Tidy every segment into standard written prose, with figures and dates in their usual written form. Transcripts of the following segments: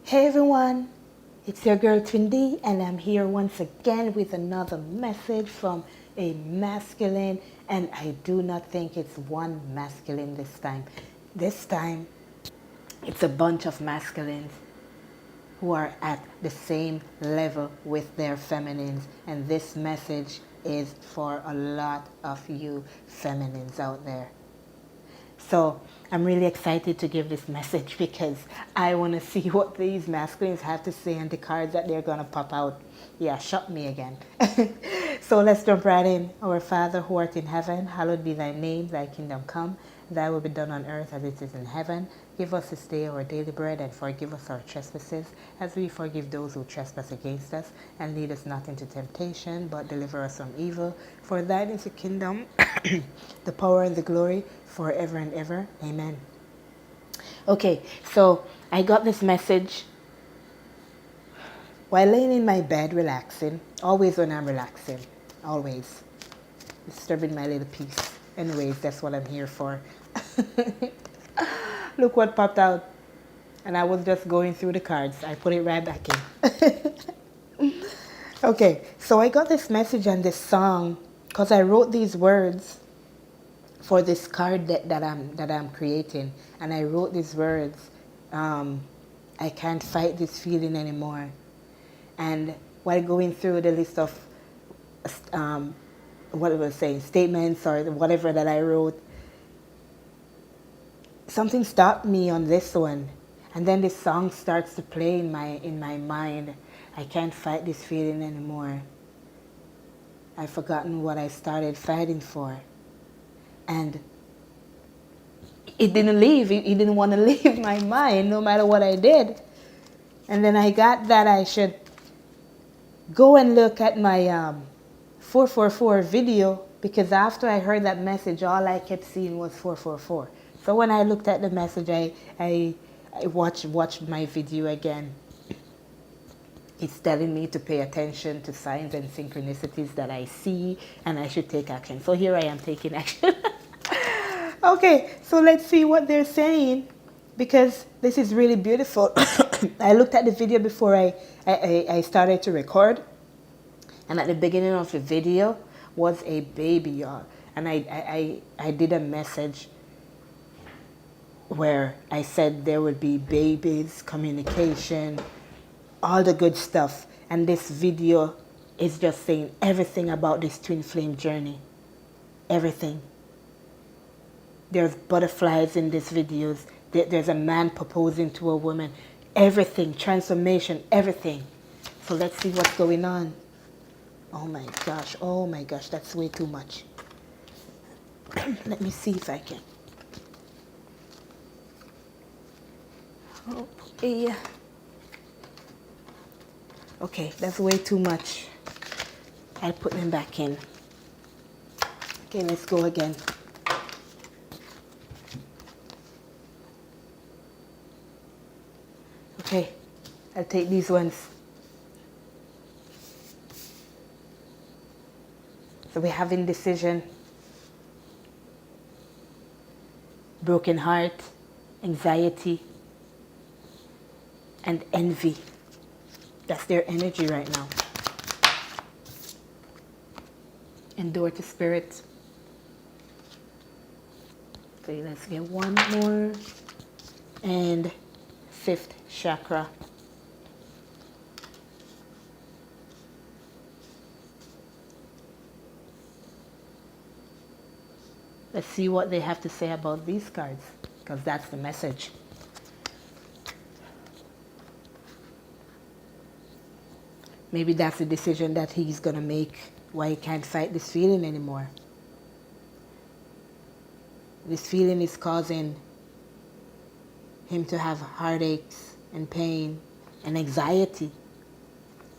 Hey everyone, it's your girl Twindy, and I'm here once again with another message from a masculine, and I do not think it's one masculine this time. This time, it's a bunch of masculines who are at the same level with their feminines, and this message is for a lot of you feminines out there. So I'm really excited to give this message because I want to see what these masculines have to say on the cards that they're going to pop out. Yeah, shut me again. So let's jump right in. Our Father who art in heaven, hallowed be thy name, thy kingdom come. Thy will be done on earth as it is in heaven. Give us this day our daily bread, and forgive us our trespasses, as we forgive those who trespass against us. And lead us not into temptation, but deliver us from evil. For thine is the kingdom, the power and the glory, forever and ever. Amen. Okay, so I got this message while laying in my bed relaxing. Always when I'm relaxing. Always. Disturbing my little peace. Anyways, that's what I'm here for. Look what popped out. And I was just going through the cards. I put it right back in. Okay, so I got this message and this song because I wrote these words for this card that I'm creating, and I wrote these words. I can't fight this feeling anymore. And while going through the list of what I was saying, statements or whatever that I wrote, something stopped me on this one, and then this song starts to play in my mind. I can't fight this feeling anymore. I've forgotten what I started fighting for. And it didn't leave. It didn't want to leave my mind no matter what I did. And then I got that I should go and look at my 444 video, because after I heard that message, all I kept seeing was 444. So when I looked at the message, I watched my video again. It's telling me to pay attention to signs and synchronicities that I see, and I should take action. So here I am taking action. Okay, so let's see what they're saying, because this is really beautiful. I looked at the video before I started to record, and at the beginning of the video was a baby, y'all. And I did a message where I said there would be babies, communication, all the good stuff. And this video is just saying everything about this twin flame journey. Everything. There's butterflies in these videos. There's a man proposing to a woman. Everything, transformation, everything. So let's see what's going on. Oh my gosh, that's way too much. Let me see if I can. Okay. Okay, that's way too much. I'll put them back in. Okay, let's go again. Okay, I'll take these ones. So we have indecision, broken heart, anxiety, and envy. That's their energy right now. Endure to spirit. Okay, let's get one more. And fifth chakra. Let's see what they have to say about these cards, because that's the message. Maybe that's the decision that he's going to make, why he can't fight this feeling anymore. This feeling is causing him to have heartaches and pain and anxiety.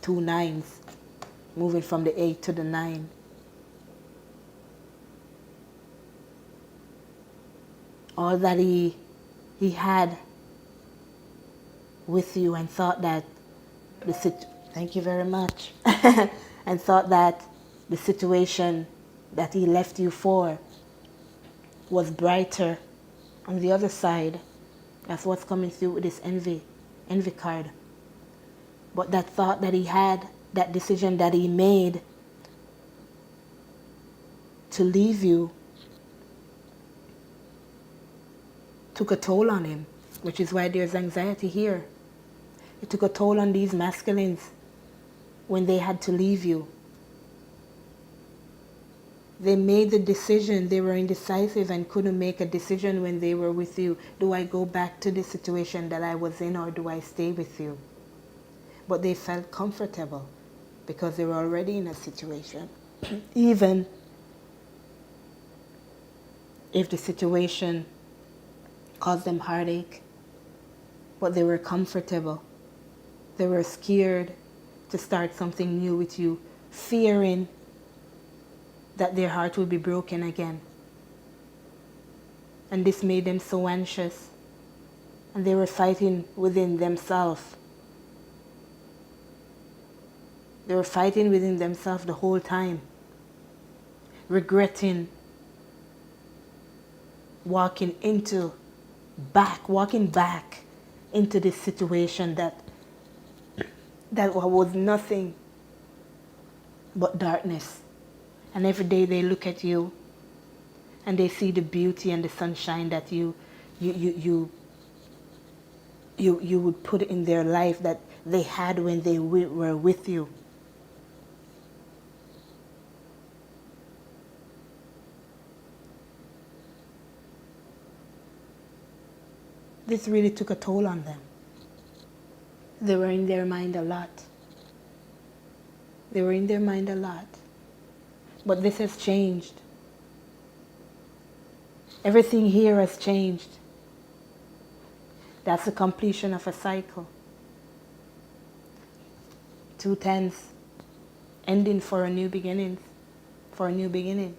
2 9s, moving from the 8 to the 9. All that he had with you, and thought that thank you very much, and thought that the situation that he left you for was brighter on the other side. That's what's coming through with this envy. envy card. But that thought that he had, that decision that he made to leave you, took a toll on him, which is why there's anxiety here. It took a toll on these masculines when they had to leave you. They made the decision, they were indecisive and couldn't make a decision when they were with you. Do I go back to the situation that I was in, or do I stay with you? But they felt comfortable because they were already in a situation. Even if the situation caused them heartache, but they were comfortable. They were scared to start something new with you, fearing that their heart would be broken again. And this made them so anxious. And they were fighting within themselves. They were fighting within themselves the whole time, regretting walking back into this situation that was nothing but darkness. And every day they look at you and they see the beauty and the sunshine that you would put in their life that they had when they were with you. This really took a toll on them. They were in their mind a lot. They were in their mind a lot. But this has changed. Everything here has changed. That's the completion of a cycle. 2 tens, ending for a new beginning. For a new beginning.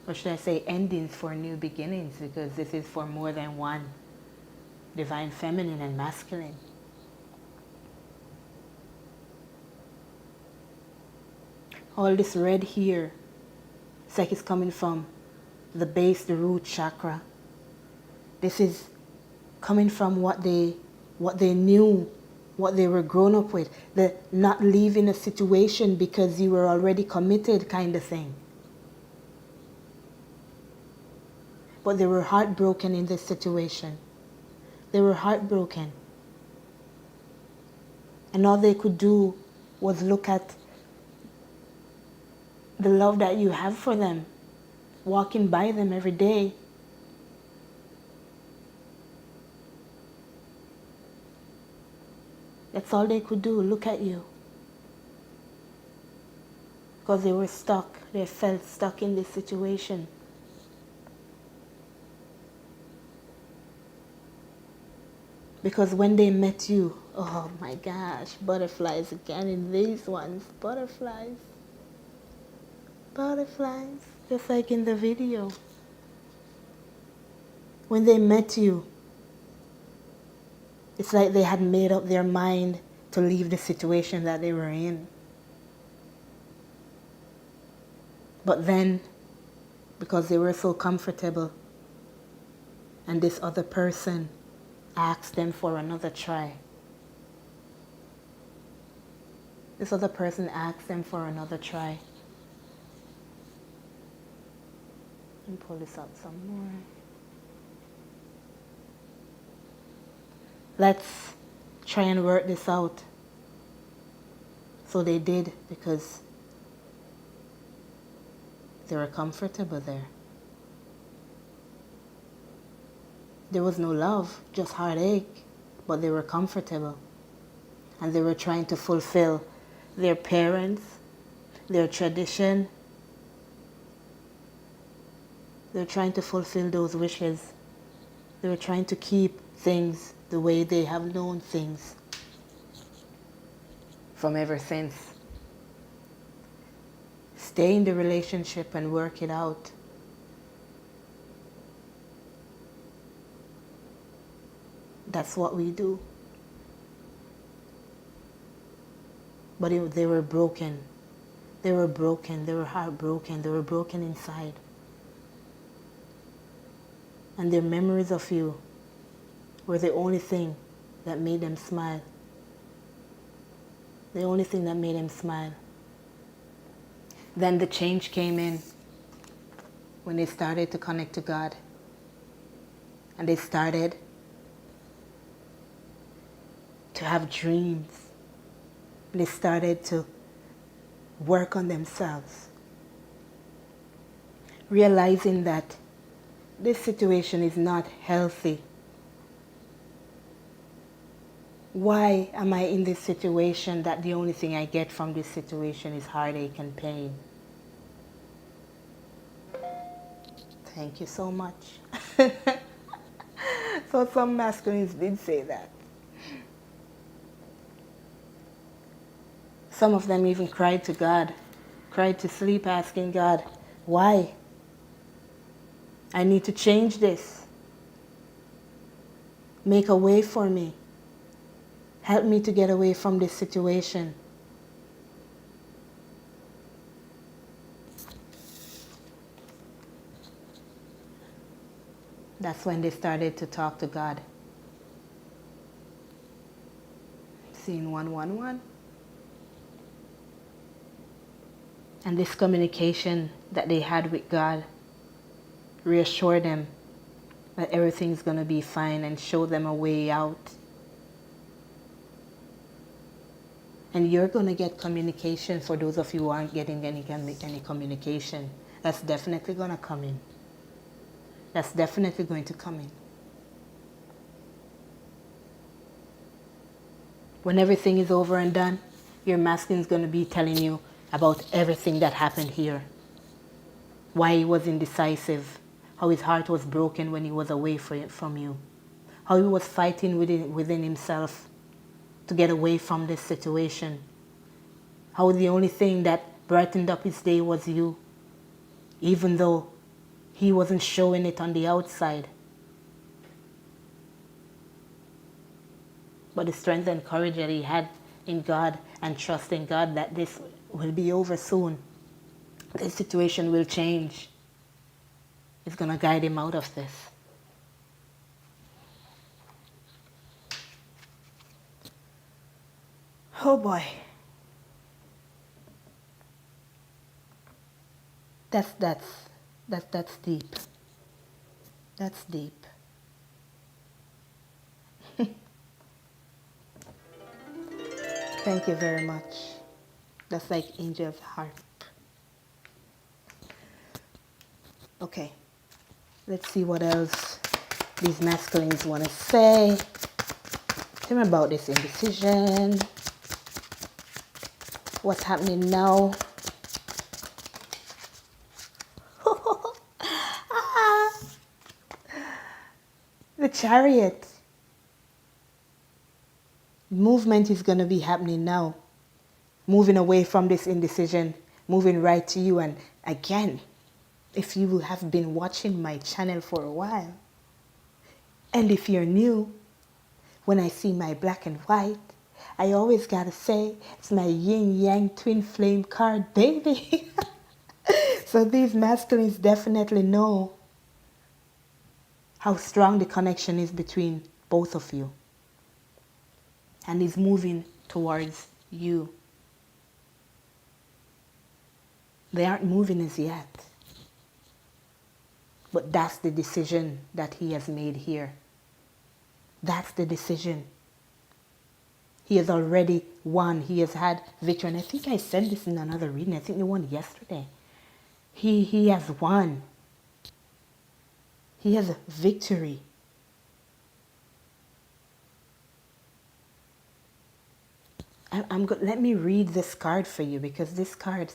Or should I say endings for new beginnings, because this is for more than one. Divine feminine and masculine. All this red here, it's like it's coming from the base, the root chakra. This is coming from what they knew, what they were grown up with. The not leaving a situation because you were already committed kind of thing. But they were heartbroken in this situation. They were heartbroken. And all they could do was look at the love that you have for them, walking by them every day. That's all they could do, look at you. Because they were stuck, they felt stuck in this situation. Because when they met you, oh my gosh, butterflies again in these ones, butterflies. Butterflies, just like in the video. When they met you, it's like they had made up their mind to leave the situation that they were in. But then, because they were so comfortable, and this other person asked them for another try. This other person asked them for another try. Let me pull this up some more. Let's try and work this out. So they did, because they were comfortable there. There was no love, just heartache, but they were comfortable. And they were trying to fulfill their parents, their tradition. They were trying to fulfill those wishes. They were trying to keep things the way they have known things from ever since. Stay in the relationship and work it out. That's what we do. But they were broken. They were broken. They were heartbroken. They were broken inside. And their memories of you were the only thing that made them smile. The only thing that made him smile. Then the change came in when they started to connect to God. And they started to have dreams. They started to work on themselves. Realizing that this situation is not healthy. Why am I in this situation that the only thing I get from this situation is heartache and pain? Thank you so much. So some masculines did say that. Some of them even cried to God, cried to sleep asking God, why? I need to change this. Make a way for me. Help me to get away from this situation. That's when they started to talk to God. Scene 111. And this communication that they had with God reassured them that everything's going to be fine and show them a way out. And you're going to get communication for those of you who aren't getting any communication. That's definitely going to come in. That's definitely going to come in. When everything is over and done, your masculine is going to be telling you about everything that happened here. Why he was indecisive. How his heart was broken when he was away from you. How he was fighting within himself to get away from this situation. How the only thing that brightened up his day was you. Even though he wasn't showing it on the outside. But the strength and courage that he had in God and trust in God that this will be over soon. This situation will change. It's going to guide him out of this. Oh boy. That's deep. That's deep. Thank you very much. That's like Angel's harp. Okay. Let's see what else these masculines want to say. Tell me about this indecision. What's happening now? The Chariot. Movement is going to be happening now. Moving away from this indecision. Moving right to you. And again, if you have been watching my channel for a while, and if you're new, when I see my black and white, I always gotta say, it's my yin yang twin flame card, baby. So these masculines definitely know how strong the connection is between both of you. And is moving towards you. They aren't moving as yet. But that's the decision that he has made here. That's the decision. He has already won. He has had victory. And I think I said this in another reading. I think the one yesterday. He has won. He has victory. Let me read this card for you, because this card,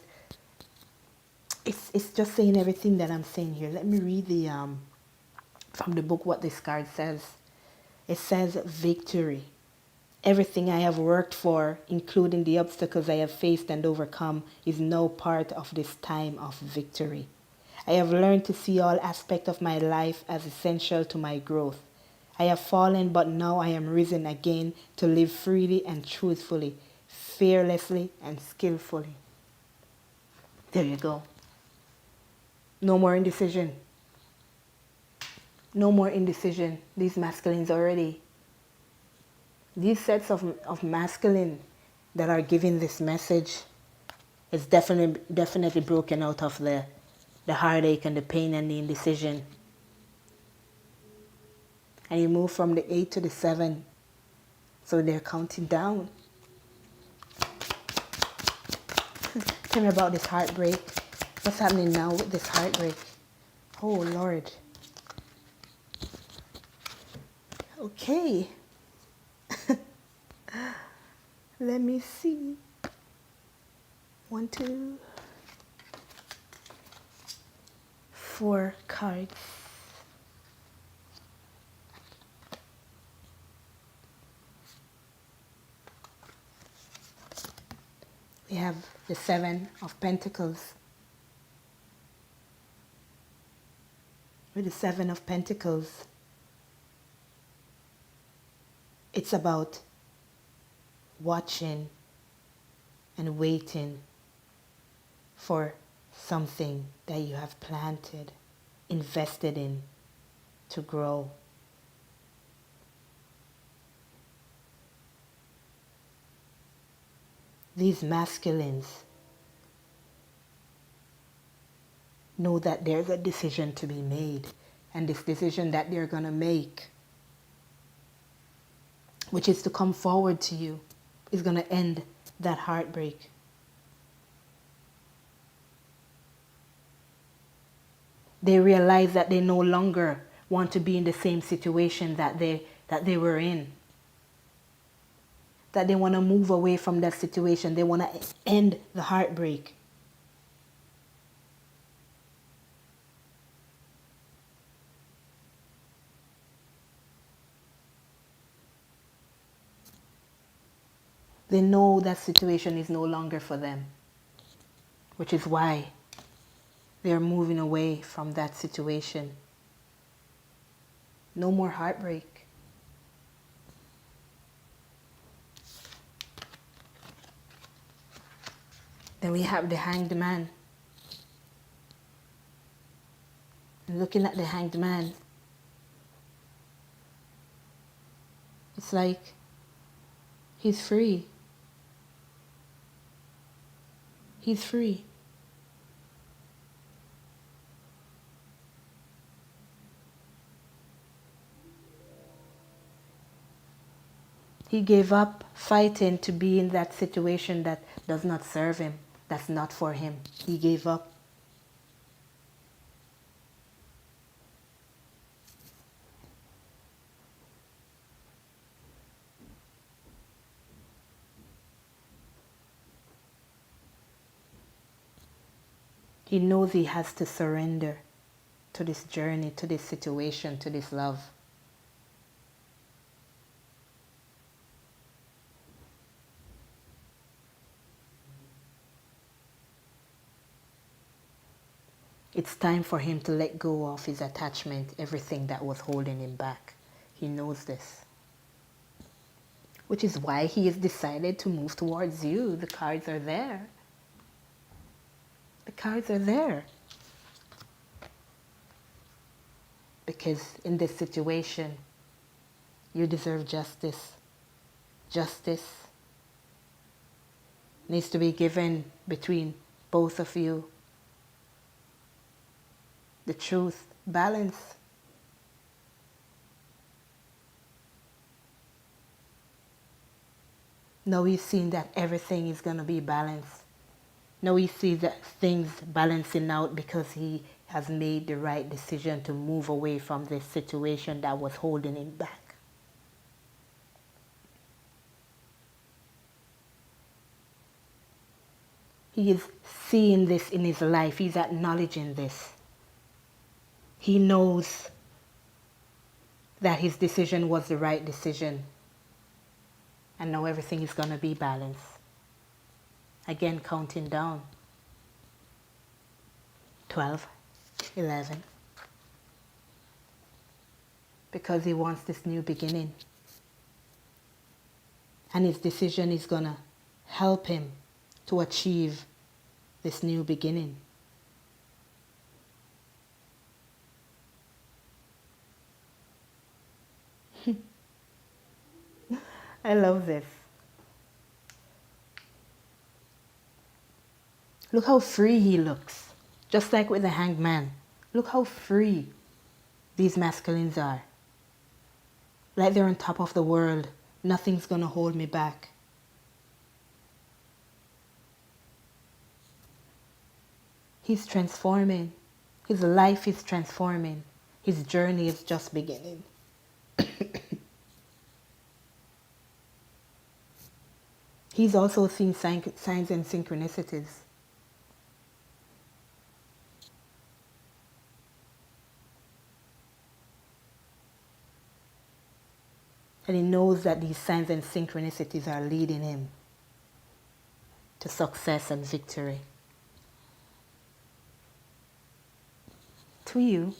it's just saying everything that I'm saying here. Let me read the from the book what this card says. It says victory. Everything I have worked for, including the obstacles I have faced and overcome, is now part of this time of victory. I have learned to see all aspects of my life as essential to my growth. I have fallen, but now I am risen again to live freely and truthfully, fearlessly and skillfully. There you go. No more indecision. No more indecision. These masculines already, these sets of masculine that are giving this message is definitely broken out of the heartache and the pain and the indecision. And you move from the 8 to the 7. So they're counting down. Tell me about this heartbreak. What's happening now with this heartbreak? Oh, Lord. Okay. Let me see. 1, 2, 4 cards. We have the 7 of Pentacles. With the 7 of Pentacles, it's about watching and waiting for something that you have planted, invested in, to grow. These masculines know that there's a decision to be made, and this decision that they're going to make, which is to come forward to you, is going to end that heartbreak. They realize that they no longer want to be in the same situation that they were in. That they want to move away from that situation. They want to end the heartbreak. They know that situation is no longer for them, which is why they're moving away from that situation. No more heartbreak. Then we have the Hanged Man. And looking at the Hanged Man, it's like he's free. He's free. He gave up fighting to be in that situation that does not serve him, that's not for him. He gave up. He knows he has to surrender to this journey, to this situation, to this love. It's time for him to let go of his attachment, everything that was holding him back. He knows this. Which is why he has decided to move towards you. The cards are there. The cards are there. Because in this situation, you deserve justice. Justice needs to be given between both of you. The truth, balance. Now we've seen that everything is going to be balanced. Now we see that things balancing out because he has made the right decision to move away from this situation that was holding him back. He is seeing this in his life. He's acknowledging this. He knows that his decision was the right decision. And now everything is going to be balanced. Again, counting down. 12, 11. Because he wants this new beginning. And his decision is going to help him to achieve this new beginning. I love this. Look how free he looks. Just like with the hanged man. Look how free these masculines are. Like they're on top of the world. Nothing's gonna hold me back. He's transforming. His life is transforming. His journey is just beginning. He's also seen signs and synchronicities. And he knows that these signs and synchronicities are leading him to success and victory. To you.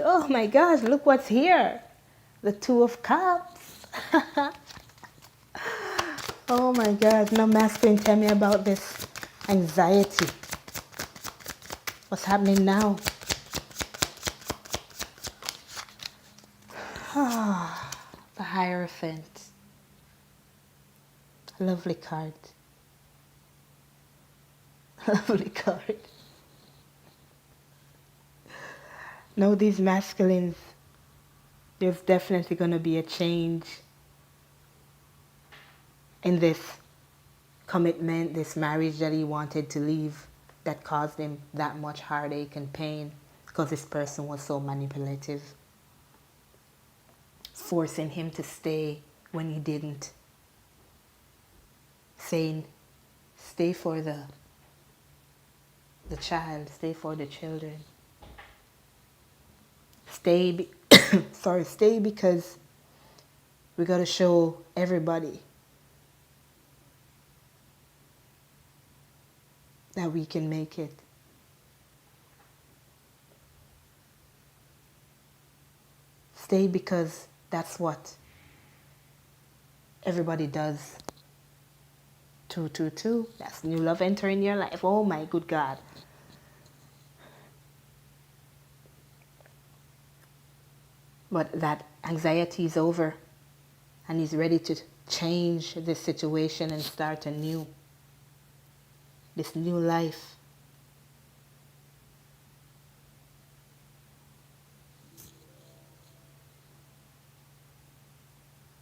Oh my gosh, look what's here. The Two of Cups. Oh my God. Now, masculine, tell me about this anxiety. What's happening now? The Hierophant. Lovely card. Lovely card. Now, these masculines, there's definitely going to be a change in this commitment, this marriage that he wanted to leave, that caused him that much heartache and pain because this person was so manipulative, forcing him to stay when he didn't, saying, stay for the child, stay for the children. Stay, stay because we got to show everybody that we can make it. Stay because that's what everybody does. 222, that's new love entering your life. Oh my good God. But that anxiety is over and he's ready to change this situation and start anew. This new life.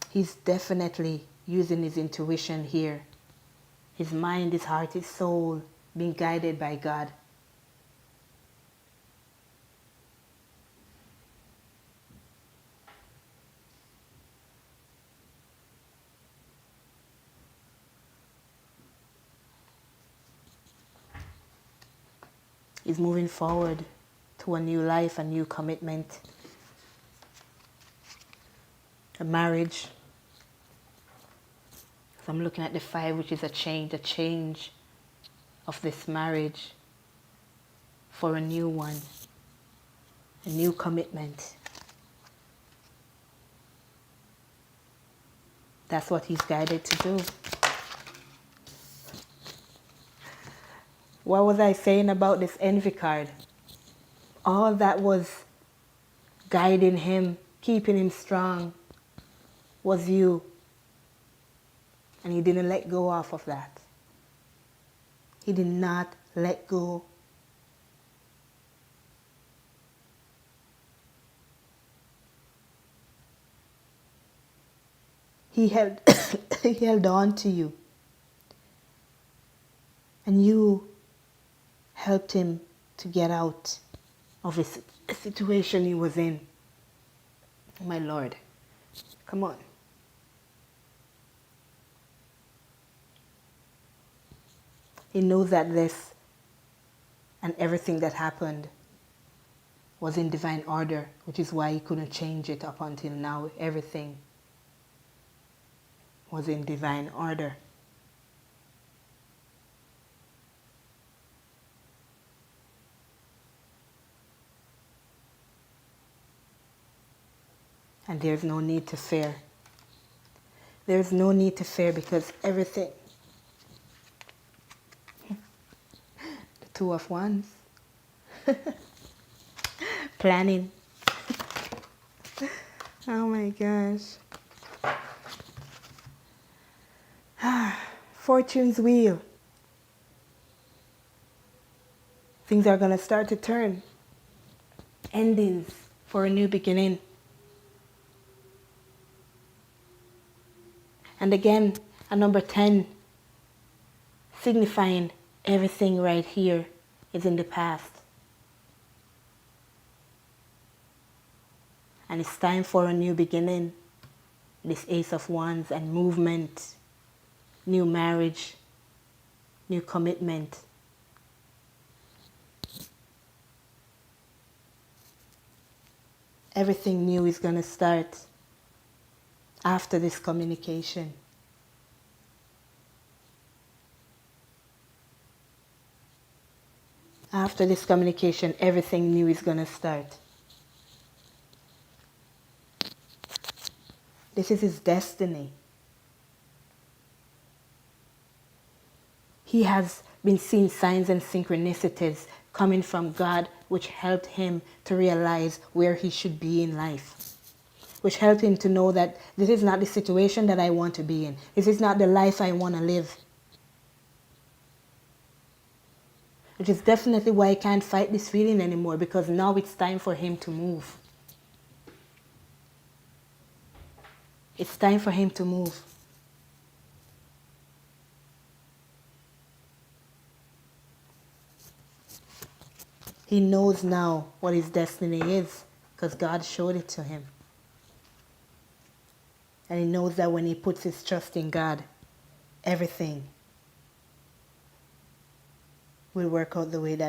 He's definitely using his intuition here. His mind, his heart, his soul, being guided by God. He's moving forward to a new life, a new commitment, a marriage. So I'm looking at the 5, which is a change of this marriage for a new one, a new commitment. That's what he's guided to do. What was I saying about this envy card? All that was guiding him, keeping him strong, was you. And he didn't let go off of that. He did not let go. He held, he held on to you. And you helped him to get out of his situation he was in. My Lord, come on. He knows that this and everything that happened was in divine order, which is why he couldn't change it up until now. Everything was in divine order. And there's no need to fear. There's no need to fear because everything, the 2 of Wands, Planning. Oh my gosh. Fortune's wheel. Things are going to start to turn. Endings for a new beginning. And again, a number 10, signifying everything right here is in the past. And it's time for a new beginning. This Ace of Wands and movement, new marriage, new commitment. Everything new is going to start after this communication. After this communication, everything new is going to start. This is his destiny. He has been seeing signs and synchronicities coming from God, which helped him to realize where he should be in life. Which helped him to know that this is not the situation that I want to be in. This is not the life I want to live. Which is definitely why I can't fight this feeling anymore, because now it's time for him to move. It's time for him to move. He knows now what his destiny is because God showed it to him. And he knows that when he puts his trust in God, everything will work out the way that